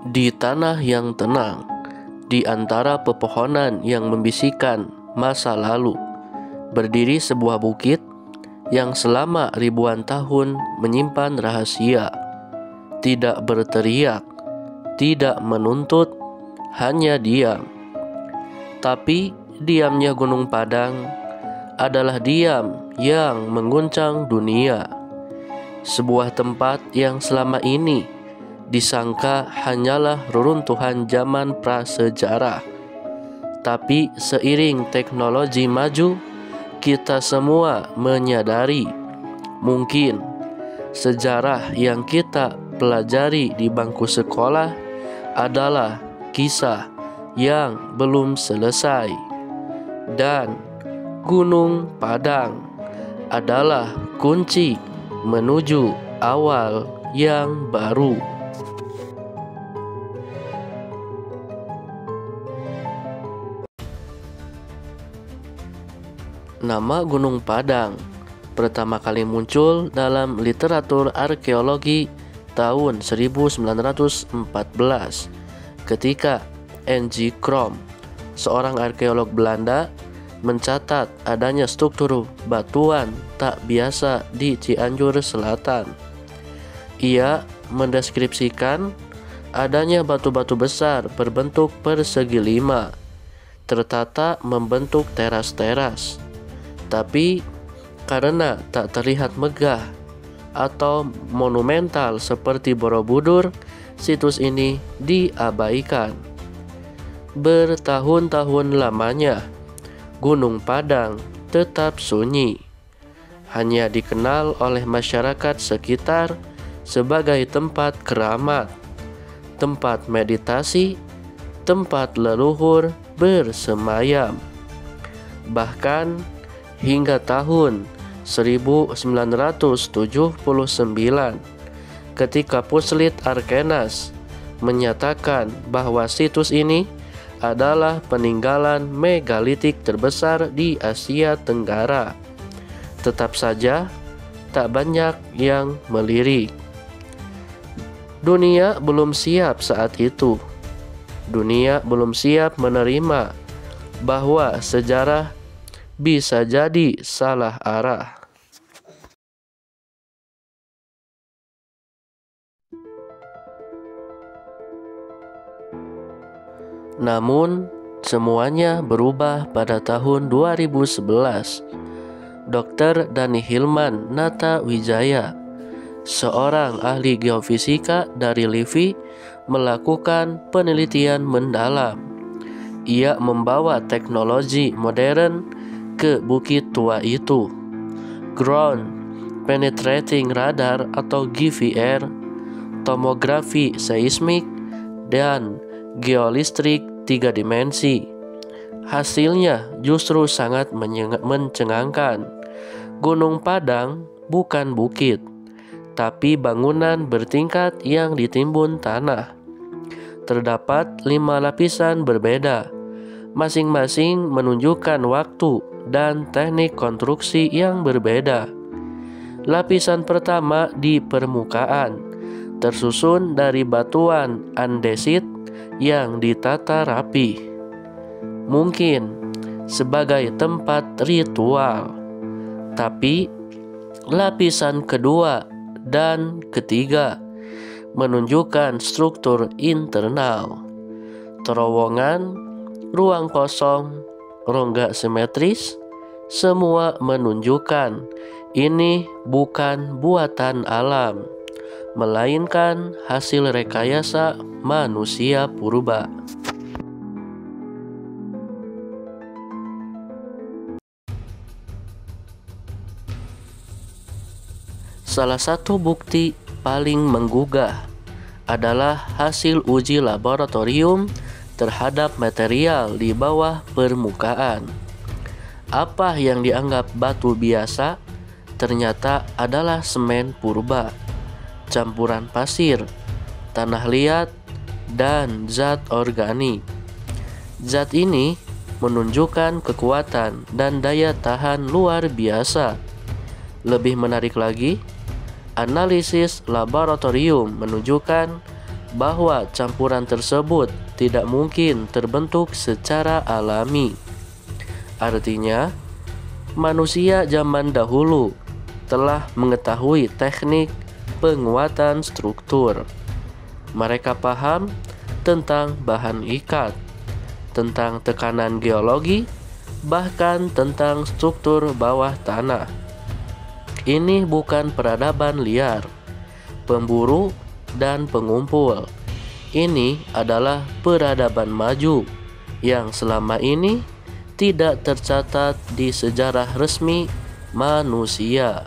Di tanah yang tenang, di antara pepohonan yang membisikkan masa lalu, berdiri sebuah bukit yang selama ribuan tahun menyimpan rahasia. Tidak berteriak, tidak menuntut, hanya diam. Tapi diamnya Gunung Padang adalah diam yang mengguncang dunia. Sebuah tempat yang selama ini disangka hanyalah reruntuhan zaman prasejarah. Tapi seiring teknologi maju, kita semua menyadari mungkin sejarah yang kita pelajari di bangku sekolah adalah kisah yang belum selesai. Dan Gunung Padang adalah kunci menuju awal yang baru. Nama Gunung Padang pertama kali muncul dalam literatur arkeologi tahun 1914 ketika N.G. Krom, seorang arkeolog Belanda, mencatat adanya struktur batuan tak biasa di Cianjur Selatan. Ia mendeskripsikan adanya batu-batu besar berbentuk persegi 5, tertata membentuk teras-teras. Tapi karena tak terlihat megah atau monumental seperti Borobudur, situs ini diabaikan. Bertahun-tahun lamanya, Gunung Padang tetap sunyi, hanya dikenal oleh masyarakat sekitar sebagai tempat keramat, tempat meditasi, tempat leluhur bersemayam. Bahkan hingga tahun 1979, ketika Puslit Arkenas menyatakan bahwa situs ini adalah peninggalan megalitik terbesar di Asia Tenggara, tetap saja tak banyak yang melirik. Dunia belum siap saat itu. Dunia belum siap menerima bahwa sejarah bisa jadi salah arah. Namun, semuanya berubah pada tahun 2011. Dr. Dani Hilman Nata Wijaya, seorang ahli geofisika dari LIVI, melakukan penelitian mendalam. Ia membawa teknologi modern ke bukit tua itu. Ground Penetrating Radar atau GVR, tomografi seismik, dan geolistrik 3 dimensi. Hasilnya justru sangat mencengangkan. Gunung Padang bukan bukit, tapi bangunan bertingkat yang ditimbun tanah. Terdapat 5 lapisan berbeda, masing-masing menunjukkan waktu dan teknik konstruksi yang berbeda. Lapisan pertama di permukaan, tersusun dari batuan andesit yang ditata rapi, mungkin sebagai tempat ritual. Tapi lapisan kedua dan ketiga menunjukkan struktur internal, terowongan, ruang kosong, rongga simetris. Semua menunjukkan ini bukan buatan alam, melainkan hasil rekayasa manusia purba. Salah satu bukti paling menggugah adalah hasil uji laboratorium terhadap material di bawah permukaan. Apa yang dianggap batu biasa ternyata adalah semen purba, campuran pasir, tanah liat, dan zat organik. Zat ini menunjukkan kekuatan dan daya tahan luar biasa. Lebih menarik lagi, analisis laboratorium menunjukkan bahwa campuran tersebut tidak mungkin terbentuk secara alami. Artinya, manusia zaman dahulu telah mengetahui teknik penguatan struktur. Mereka paham tentang bahan ikat, tentang tekanan geologi, bahkan tentang struktur bawah tanah. Ini bukan peradaban liar, pemburu dan pengumpul. Ini adalah peradaban maju yang selama ini tidak tercatat di sejarah resmi manusia.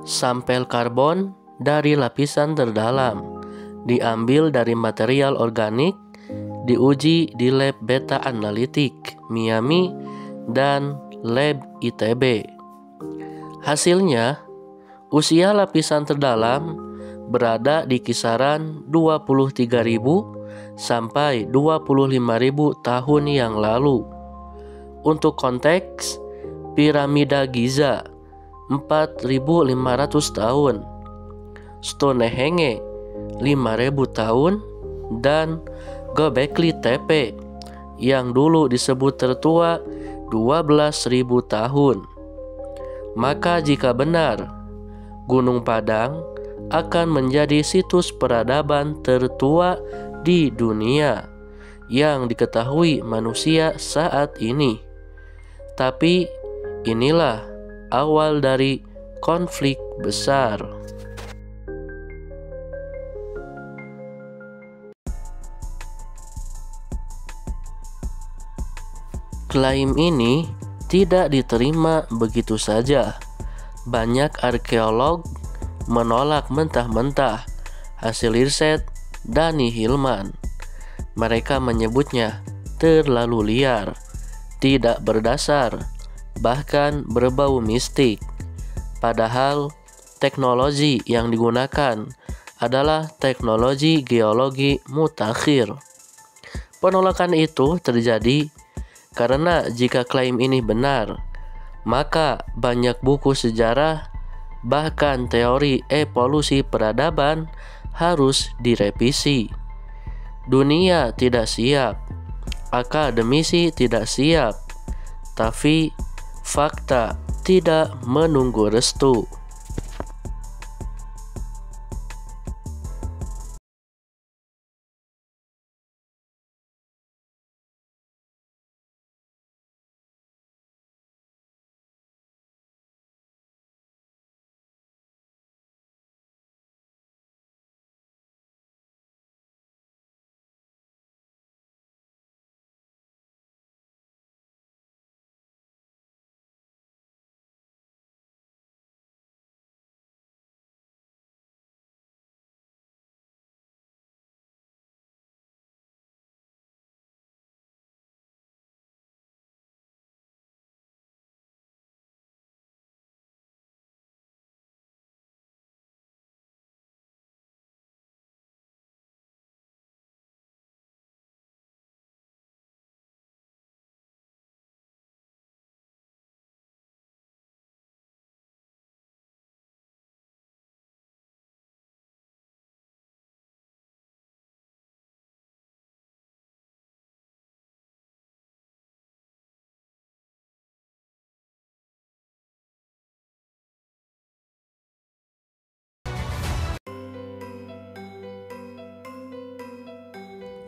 Sampel karbon dari lapisan terdalam diambil dari material organik, diuji di lab Beta Analytic Miami dan lab ITB. Hasilnya, usia lapisan terdalam berada di kisaran 23.000 sampai 25.000 tahun yang lalu. Untuk konteks, piramida Giza 4.500 tahun, Stonehenge 5.000 tahun, dan Göbekli Tepe yang dulu disebut tertua 12.000 tahun. Maka jika benar, Gunung Padang akan menjadi situs peradaban tertua di dunia yang diketahui manusia saat ini. Tapi inilah awal dari konflik besar. Klaim ini tidak diterima begitu saja. Banyak arkeolog menolak mentah-mentah hasil riset Dani Hillman. Mereka menyebutnya terlalu liar, tidak berdasar, bahkan berbau mistik. Padahal teknologi yang digunakan adalah teknologi geologi mutakhir. Penolakan itu terjadi karena jika klaim ini benar, maka banyak buku sejarah, bahkan teori evolusi peradaban harus direvisi. Dunia tidak siap, akademisi tidak siap, tapi fakta tidak menunggu restu.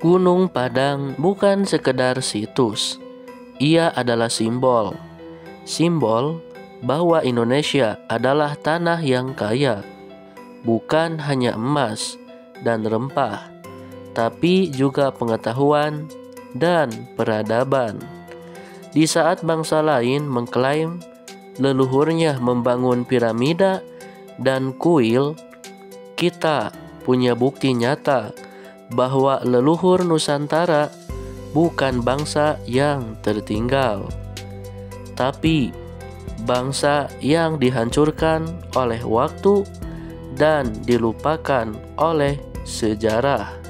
Gunung Padang bukan sekedar situs, ia adalah simbol. Simbol bahwa Indonesia adalah tanah yang kaya, bukan hanya emas dan rempah, tapi juga pengetahuan dan peradaban. Di saat bangsa lain mengklaim leluhurnya membangun piramida dan kuil, kita punya bukti nyata bahwa leluhur Nusantara bukan bangsa yang tertinggal, tapi bangsa yang dihancurkan oleh waktu dan dilupakan oleh sejarah.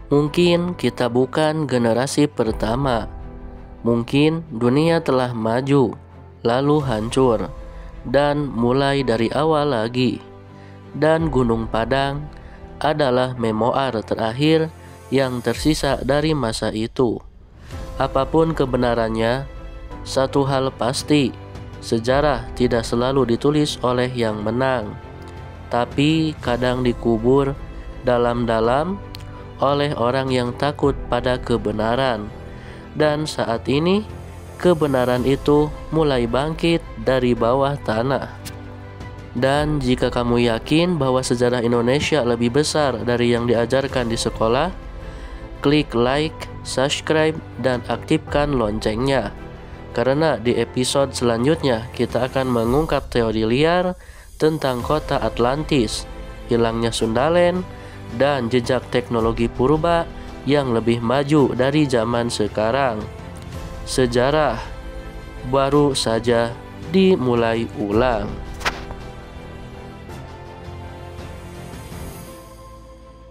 Mungkin kita bukan generasi pertama. Mungkin dunia telah maju, lalu hancur, dan mulai dari awal lagi. Dan Gunung Padang adalah memoar terakhir yang tersisa dari masa itu. Apapun kebenarannya, satu hal pasti, sejarah tidak selalu ditulis oleh yang menang, tapi kadang dikubur dalam-dalam oleh orang yang takut pada kebenaran. Dan saat ini kebenaran itu mulai bangkit dari bawah tanah. Dan jika kamu yakin bahwa sejarah Indonesia lebih besar dari yang diajarkan di sekolah, klik like, subscribe, dan aktifkan loncengnya. Karena di episode selanjutnya kita akan mengungkap teori liar tentang kota Atlantis, hilangnya Sundaland, dan jejak teknologi purba yang lebih maju dari zaman sekarang. Sejarah baru saja dimulai ulang.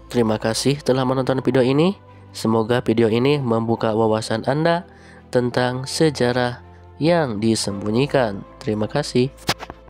Terima kasih telah menonton video ini. Semoga video ini membuka wawasan Anda tentang sejarah yang disembunyikan. Terima kasih.